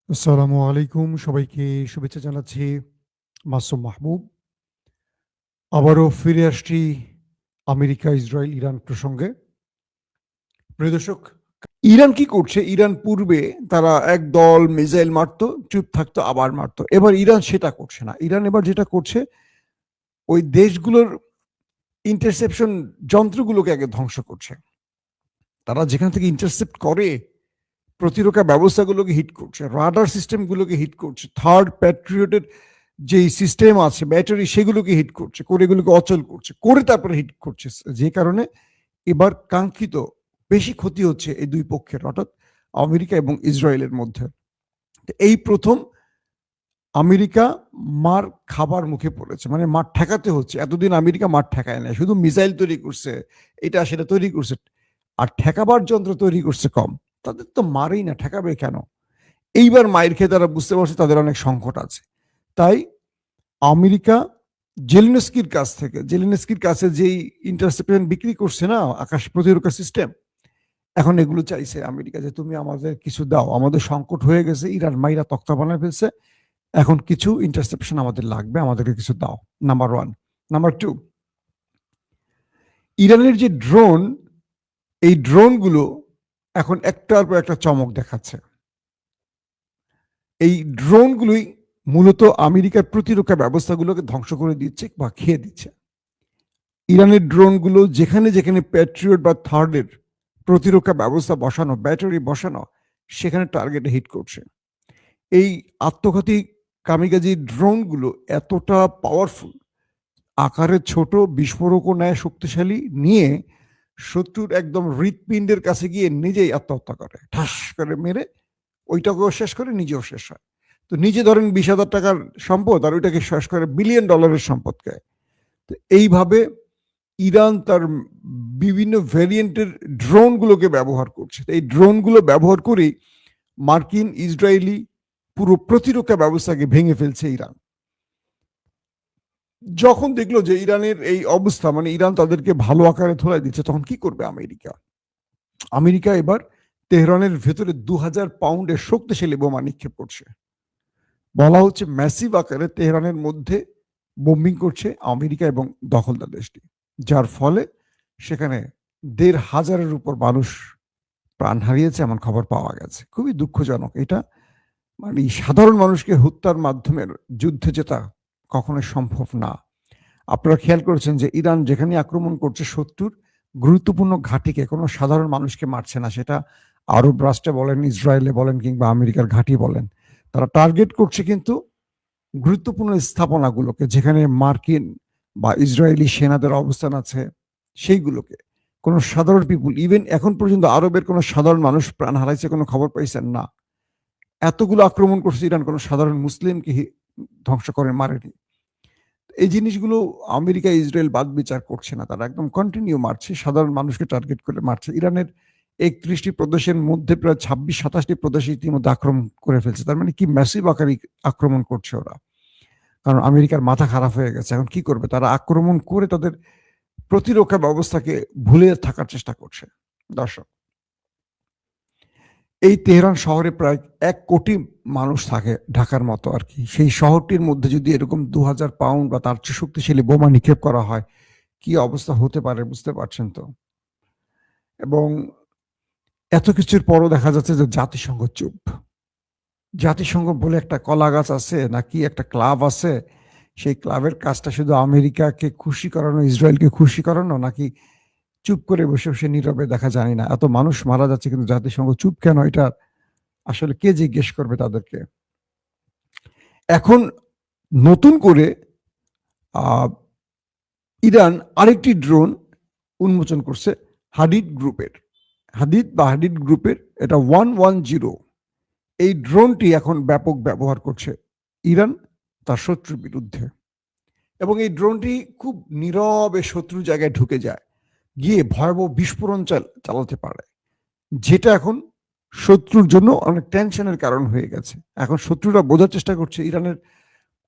আসসালামু আলাইকুম। সবাইকে শুভেচ্ছা জানাচ্ছি। মাসুম মাহবুব। আবারও ফিরে আসছি আমেরিকা, ইসরায়েল, ইরান প্রসঙ্গে। প্রিয় দর্শক, ইরান কি করছে? ইরান পূর্বে তারা একদল মিসাইল মারতো, চুপ থাকতো, আবার মারতো। এবার ইরান সেটা করছে না। ইরান এবার যেটা করছে, ওই দেশগুলোর ইন্টারসেপশন যন্ত্রগুলোকে আগে ধ্বংস করছে। তারা যেখান থেকে ইন্টারসেপ্ট করে প্রতিরক্ষা ব্যবস্থাগুলোকে হিট করছে, রাডার সিস্টেমগুলোকে হিট করছে, থার্ড প্যাট্রিয়টের যেই সিস্টেম আছে ব্যাটারি সেগুলোকে হিট করছে, করে এগুলোকে অচল করছে, করে তারপরে হিট করছে। যে কারণে এবার কাঙ্ক্ষিত বেশি ক্ষতি হচ্ছে এই দুই পক্ষের, অর্থাৎ আমেরিকা এবং ইসরায়েলের মধ্যে। এই প্রথম আমেরিকা মার খাবার মুখে পড়েছে, মানে মার ঠেকাতে হচ্ছে। এতদিন আমেরিকা মার ঠেকায় না, শুধু মিসাইল তৈরি করছে, এটা সেটা তৈরি করছে, আর ঠেকাবার যন্ত্র তৈরি করছে কম। তাদের তো মারেই না, ঠেকাবে কেন? এইবার মায়ের খেয়ে তারা বুঝতে পারছে তাদের অনেক সংকট আছে। তাই আমেরিকা জেলেনস্কির কাছে যেই ইন্টারসেপশন বিক্রি করছে না, আকাশ প্রতিরক্ষা সিস্টেম, এখন এগুলো চাইছে আমেরিকা যে তুমি আমাদের কিছু দাও, আমাদের সংকট হয়ে গেছে, ইরান মাইরা তক্তা বানায় ফেলছে, এখন কিছু ইন্টারসেপশন আমাদের লাগবে, আমাদেরকে কিছু দাও। Number one. নাম্বার টু, ইরানের যে ড্রোন, এই ড্রোনগুলো এখন একটার পর একটা চমক দেখাচ্ছে। এই ড্রোনগুলোই মূলত আমেরিকার প্রতিরক্ষা ব্যবস্থাগুলোকে ধ্বংস করে দিচ্ছে বা খেয়ে দিচ্ছে। ইরানের ড্রোনগুলো যেখানে যেখানে প্যাট্রিয়ট বা থার্ডের প্রতিরক্ষা ব্যবস্থা বসানো, ব্যাটারি বসানো, সেখানে টার্গেটে হিট করছে। এই আত্মঘাতী কামিকাজি ড্রোনগুলো এতটা পাওয়ারফুল, আকারে ছোট, বিস্ফোরকও নেয় শক্তিশালী, নিয়ে শত্রুর একদম হৃৎপিণ্ডের কাছে গিয়ে নিজেই আত্মহত্যা করে, ঠাস করে মেরে ওইটাকেও শেষ করে, নিজেও শেষ হয়। তো নিজে ধরেন 20,000 টাকার সম্পদ, আর ওইটাকে শেষ করে বিলিয়ন ডলারের সম্পদকে। তো এইভাবে ইরান তার বিভিন্ন ভ্যারিয়েন্টের ড্রোনগুলোকে ব্যবহার করছে। এই ড্রোনগুলো ব্যবহার করেই মার্কিন ইসরায়েলি পুরো প্রতিরক্ষা ব্যবস্থাকে ভেঙে ফেলছে ইরান। যখন দেখলো যে ইরানের এই অবস্থা, মানে ইরান তাদেরকে ভালো আকারে ধোলাই দিচ্ছে, তখন কি করবে আমেরিকা? আমেরিকা এবার তেহরানের ভেতরে 2000 পাউন্ডের শক্তিশালী বোমা নিক্ষেপ করছে। বলা হচ্ছে ম্যাসিভ আকারে তেহরানের মধ্যে বোম্বিং করছে আমেরিকা এবং দখলদার দেশটি, যার ফলে সেখানে 1,500-এর উপর মানুষ প্রাণ হারিয়েছে এমন খবর পাওয়া গেছে। খুবই দুঃখজনক এটা। মানে সাধারণ মানুষকে হত্যার মাধ্যমে যুদ্ধে জেতা কখনোই সম্ভব না। আপনারা খেয়াল করেছেন যে ইরান যেখানে আক্রমণ করছে, শত্রুর গুরুত্বপূর্ণ ঘাঁটিকে, কোনো সাধারণ মানুষকে মারছে না। সেটা আরব রাষ্ট্রে বলেন, ইসরায়েলে বলেন, কিংবা আমেরিকার ঘাঁটি বলেন, তারা টার্গেট করছে কিন্তু গুরুত্বপূর্ণ স্থাপনাগুলোকে, যেখানে মার্কিন বা ইসরায়েলি সেনাদের অবস্থান আছে, সেইগুলোকে। কোনো সাধারণ পিপুল, ইভেন এখন পর্যন্ত আরবের কোনো সাধারণ মানুষ প্রাণ হারাইছে কোনো খবর পাইছেন না। এতগুলো আক্রমণ করছে ইরান, কোনো সাধারণ মুসলিমকে ধ্বংস করে মারেনি। এই জিনিসগুলো আমেরিকা ইসরায়েল বাদ বিচার করছে না, তারা একদম কন্টিনিউ মারছে, সাধারণ মানুষকে টার্গেট করে মারছে। ইরানের 31টি প্রদেশের মধ্যে প্রায় 26-27টি প্রদেশে ইতিমধ্যে আক্রমণ করে ফেলছে। তার মানে কি ম্যাসিভ আকারে আক্রমণ করছে ওরা। কারণ আমেরিকার মাথা খারাপ হয়ে গেছে, এখন কি করবে? তারা আক্রমণ করে তাদের প্রতিরক্ষা ব্যবস্থাকে ভুলে থাকার চেষ্টা করছে। দর্শক, এই তেহরান শহরে প্রায় 1 কোটি মানুষ থাকে, ঢাকার মতো আর কি। সেই শহরটির মধ্যে যদি এরকম 2000 পাউন্ড বা তার চেয়ে শক্তিশালী বোমা নিক্ষেপ করা হয়, কি অবস্থা হতে পারে বুঝতে পারছেন তো? এবং এত কিছুর পরও দেখা যাচ্ছে যে জাতিসংঘ চুপ। জাতিসংঘ বলে একটা কলা গাছ আছে, নাকি একটা ক্লাব আছে, সেই ক্লাবের কাজটা শুধু আমেরিকাকে খুশি করানো, ইসরায়েলকে খুশি করানো, নাকি চুপ করে বসে বসে নীরবে দেখা, জানি না। এত মানুষ মারা যাচ্ছে কিন্তু জাতিসংঘ চুপ কেন? এটা আসলে কে জিজ্ঞেস করবে তাদেরকে? এখন নতুন করে ইরান আরেকটি ড্রোন উন্মোচন করছে, হাডিড গ্রুপের এটা 110। এই ড্রোনটি এখন ব্যাপক ব্যবহার করছে ইরান তার শত্রুর বিরুদ্ধে। এবং এই ড্রোনটি খুব নীরবে শত্রু জায়গায় ঢুকে যায়, গিয়ে ভয়াবহ বিস্ফোরণ চালাতে পারে, যেটা এখন শত্রুর জন্য অনেক টেনশনের কারণ হয়ে গেছে। এখন শত্রুরা বোঝার চেষ্টা করছে ইরানের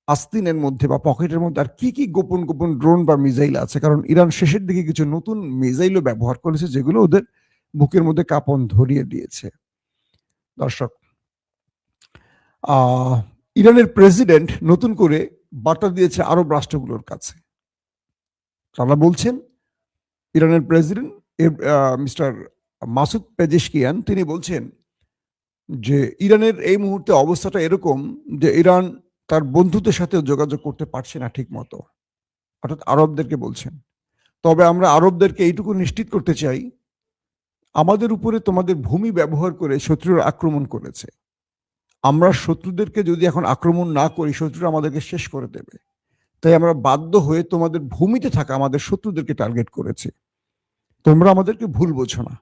আস্তিনের মধ্যে বা পকেটের মধ্যে আর কি কি গোপন গোপন ড্রোন বা মিসাইল আছে। কারণ ইরান শেষের দিকে কিছু নতুন মিসাইলও ব্যবহার করেছে, যেগুলো ওদের বুকের মধ্যে কাঁপন ধরিয়ে দিয়েছে। দর্শক, আহ, ইরানের প্রেসিডেন্ট নতুন করে বার্তা দিয়েছে আরব রাষ্ট্রগুলোর কাছে। তারা বলছেন, ইরানের প্রেসিডেন্ট মিস্টার মাসুদ পেজেশকিয়ান তিনি বলছেন যে ইরানের এই মুহূর্তে অবস্থাটা এরকম যে ইরান তার বন্ধুদের সাথে যোগাযোগ করতে পারছে না ঠিক মতো, অর্থাৎ আরবদেরকে বলছেন। তবে আমরা আরবদেরকে এইটুকু নিশ্চিত করতে চাই, আমাদের উপরে তোমাদের ভূমি ব্যবহার করে শত্রুরা আক্রমণ করেছে। আমরা শত্রুদেরকে যদি এখন আক্রমণ না করি, শত্রুরা আমাদেরকে শেষ করে দেবে। তাই আমরা বাধ্য হয়ে তোমাদের ভূমিতে থাকা আমাদের শত্রুদেরকে টার্গেট করেছি। তোমরা আমাদেরকে ভুল বোঝো না,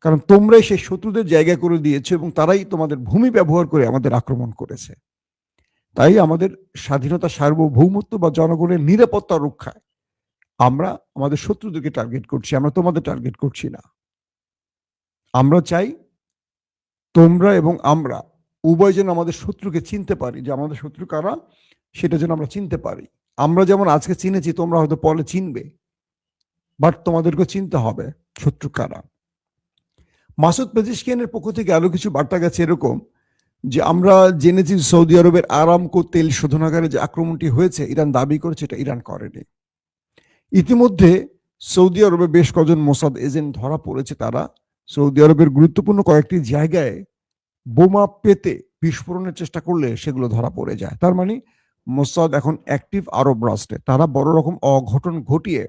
কারণ তোমরাই সেই শত্রুদের জায়গা করে দিয়েছো এবং তারাই তোমাদের ভূমি ব্যবহার করে আমাদের আক্রমণ করেছে। তাই আমাদের স্বাধীনতা, সার্বভৌমত্ব বা জনগণের নিরাপত্তা রক্ষায় আমরা আমাদের শত্রুদেরকে টার্গেট করছি, আমরা তোমাদের টার্গেট করছি না। আমরা চাই তোমরা এবং আমরা উভয় যেন আমাদের শত্রুকে চিনতে পারি, যে আমাদের শত্রু কারা সেটা যেন আমরা চিনতে পারি। আমরা যেমন আজকে চিনেছি, তোমরা হয়তো পরে চিনবে, বাট তোমাদেরকে চিনতে হবে শত্রু কারা। মাসুদ পেজিশকিয়ানের পক্ষ থেকে আরো কিছু বার্তা গেছে এরকম যে আমরা জেনেছি সৌদি আরবের আরামকো তেল শোধনাগারে যে আক্রমণটি হয়েছে, ইরান দাবি করেছে এটা ইরান করেনি। ইতিমধ্যে সৌদি আরবে বেশ কজন মোসাদ এজেন্ট ধরা পড়েছে। তারা সৌদি আরবের গুরুত্বপূর্ণ কয়েকটি জায়গায় বোমা পেতে বিস্ফোরণের চেষ্টা করলে সেগুলো ধরা পড়ে যায়। তার মানে মোসাদ এখন অ্যাক্টিভ আরব রাষ্ট্রে। তারা বড় রকম অঘটন ঘটিয়ে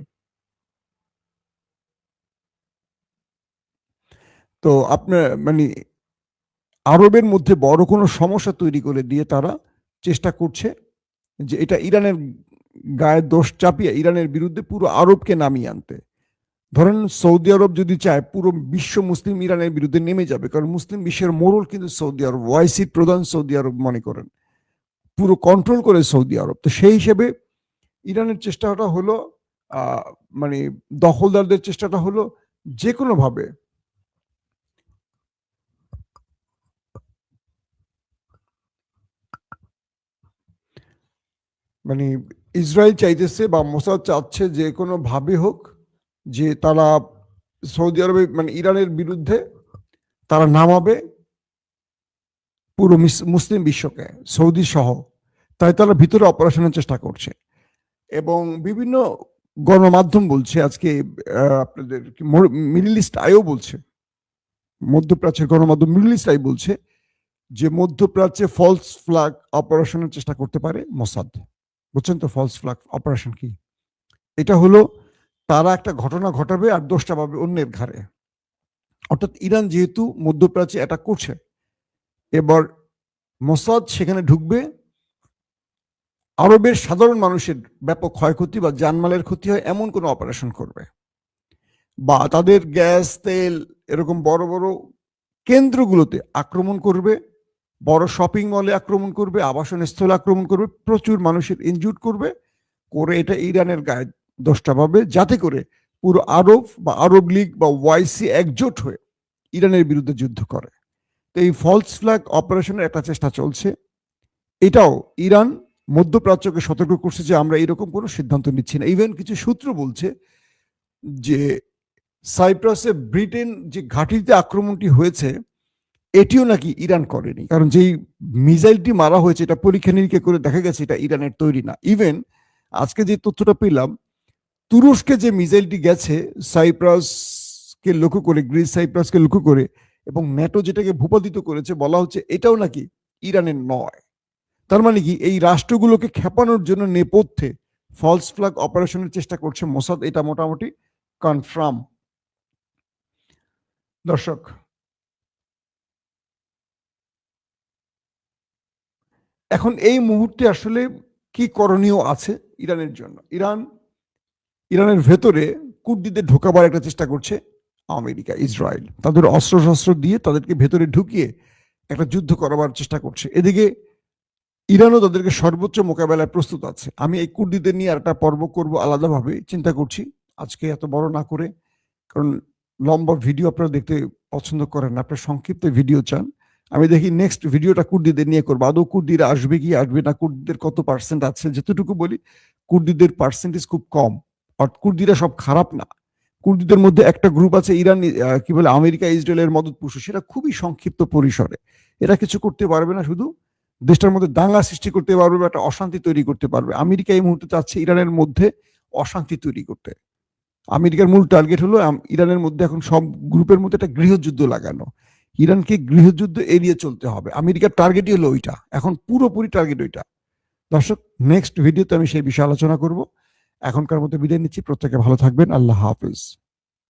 তো আপনার মানে আরবের মধ্যে বড় কোনো সমস্যা তৈরি করে দিয়ে তারা চেষ্টা করছে যে এটা ইরানের গায়ে দোষ চাপিয়ে ইরানের বিরুদ্ধে পুরো আরবকে নামিয়ে আনতে। ধরেন সৌদি আরব যদি চায়, পুরো বিশ্ব মুসলিম ইরানের বিরুদ্ধে নেমে যাবে, কারণ মুসলিম বিশ্বের মোড়ল কিন্তু সৌদি আরব, ওয়াইসির প্রধান সৌদি আরব মনে করেন, পুরো কন্ট্রোল করে সৌদি আরব। তো সেই হিসেবে ইরানের চেষ্টাটা হলো মানে দখলদারদের চেষ্টাটা হলো যে কোনো ভাবে মানে ইসরায়েল চাইতেছে বা মোসাদ চাচ্ছে যে কোনো ভাবে হোক যে তারা সৌদি আরবে মানে ইরানের বিরুদ্ধে তারা নামাবে পুরো মুসলিম বিশ্বকে, সৌদি সহ। তাই তারা ভিতরে অপারেশনের চেষ্টা করছে এবং বিভিন্ন গণমাধ্যম বলছে আজকে, আপনাদের মিডল ইস্ট আইও বলছে, মধ্যপ্রাচ্যের গণমাধ্যম মিডল ইস্ট আই বলছে যে মধ্যপ্রাচ্যে ফলস ফ্ল্যাগ অপারেশনের চেষ্টা করতে পারে মোসাদ। বুঝছেন তো ফলস ফ্ল্যাগ অপারেশন কি? এটা হলো তারা একটা ঘটনা ঘটাবে আর দোষটা পাবে অন্যের ঘাড়ে। অর্থাৎ ইরান যেহেতু মধ্যপ্রাচ্যে অ্যাটাক করছে, এবার মোসাদ সেখানে ঢুকবে, আরবের সাধারণ মানুষের ব্যাপক ক্ষয়ক্ষতি বা জানমালের ক্ষতি হয় এমন কোনো অপারেশন করবে, বা তাদের গ্যাস তেল এরকম বড় বড় কেন্দ্রগুলোতে আক্রমণ করবে, বড় শপিং মলে আক্রমণ করবে, আবাসন স্থলে আক্রমণ করবে, প্রচুর মানুষের ইনজুর করবে, করে এটা ইরানের গায়ে দোষটা পাবে, যাতে করে পুরো আরব বা আরব লীগ বা ওয়াইসি একজোট হয়ে ইরানের বিরুদ্ধে যুদ্ধ করে। তো এই ফলস ফ্ল্যাগ অপারেশনের একটা চেষ্টা চলছে। এটাও ইরান মধ্যপ্রাচ্যকে সতর্ক করছে যে আমরা এরকম কোনো সিদ্ধান্ত নিচ্ছি না। ইভেন কিছু সূত্র বলছে যে সাইপ্রাসে ব্রিটেন যে ঘাঁটিতে আক্রমণটি হয়েছে এটিও নাকি ইরান করেনি, কারণ যেই মিসাইলটি মারা হয়েছে এটা পরীক্ষা নিরীক্ষা করে দেখা গেছে এটা ইরানের তৈরি না। ইভেন আজকে যে তথ্যটা পেলাম, তুরস্কে যে মিসাইলটি গেছে সাইপ্রাসকে লক্ষ্য করে, গ্রিস সাইপ্রাসকে লক্ষ্য করে, এবং ন্যাটো যেটাকে ভূপাতিত করেছে, বলা হচ্ছে এটাও নাকি ইরানের নয়। তার মানে কি এই রাষ্ট্রগুলোকে খেপানোর জন্য নেপথ্যে ফলস ফ্ল্যাগ অপারেশনের চেষ্টা করছে মোসাদ, এটা মোটামুটি কনফার্ম। দর্শক, এখন এই মুহূর্তে আসলে কি করণীয় আছে ইরানের জন্য? ইরানের ভেতরে কুর্দিদের ঢোকাবার একটা চেষ্টা করছে আমেরিকা, ইসরায়েল, তাদের অস্ত্রশস্ত্র দিয়ে তাদেরকে ভেতরে ঢুকিয়ে একটা যুদ্ধ করাবার চেষ্টা করছে। এদিকে ইরানও তাদেরকে সর্বোচ্চ মোকাবেলায় প্রস্তুত আছে। আমি এই কুর্দিদের নিয়ে একটা পর্ব করব আলাদাভাবে চিন্তা করছি, আজকে এত বড় না করে, কারণ লম্বা ভিডিও আপনারা দেখতে পছন্দ করেন না, আপনারা সংক্ষিপ্ত ভিডিও চান। আমি দেখি নেক্সট ভিডিওটা কুর্দিদের নিয়ে করবো। আদৌ কুর্দিরা আসবে কি আসবে না, কুর্দিদের কত পার্সেন্ট আছে, যেতটুকু বলি কুর্দিদের পার্সেন্টেজ খুব কম। আর কুর্দিরা সব খারাপ না, কুর্দিদের মধ্যে একটা গ্রুপ আছে ইরান কি বলে আমেরিকা ইসরায়েলের মদতপুষ্ট, সেটা খুবই সংক্ষিপ্ত পরিসরে, এরা কিছু করতে পারবে না, শুধু দেশটার মধ্যে দাঙ্গা সৃষ্টি করতে পারবে বা একটা অশান্তি তৈরি করতে পারবে। আমেরিকা এই মুহূর্তে চাচ্ছে ইরানের মধ্যে অশান্তি তৈরি করতে। আমেরিকার মূল টার্গেট হলো ইরানের মধ্যে এখন সব গ্রুপের মধ্যে একটা গৃহযুদ্ধ লাগানো। ইরানকে গৃহযুদ্ধ এড়িয়ে চলতে হবে। আমেরিকার টার্গেটই হলো ওইটা, এখন পুরোপুরি টার্গেট ওইটা। দর্শক, নেক্সট ভিডিওতে আমি সেই বিষয়ে আলোচনা করব। এখনকার মতো বিদায় নিচ্ছি। প্রত্যেকে ভালো থাকবেন। আল্লাহ হাফিজ।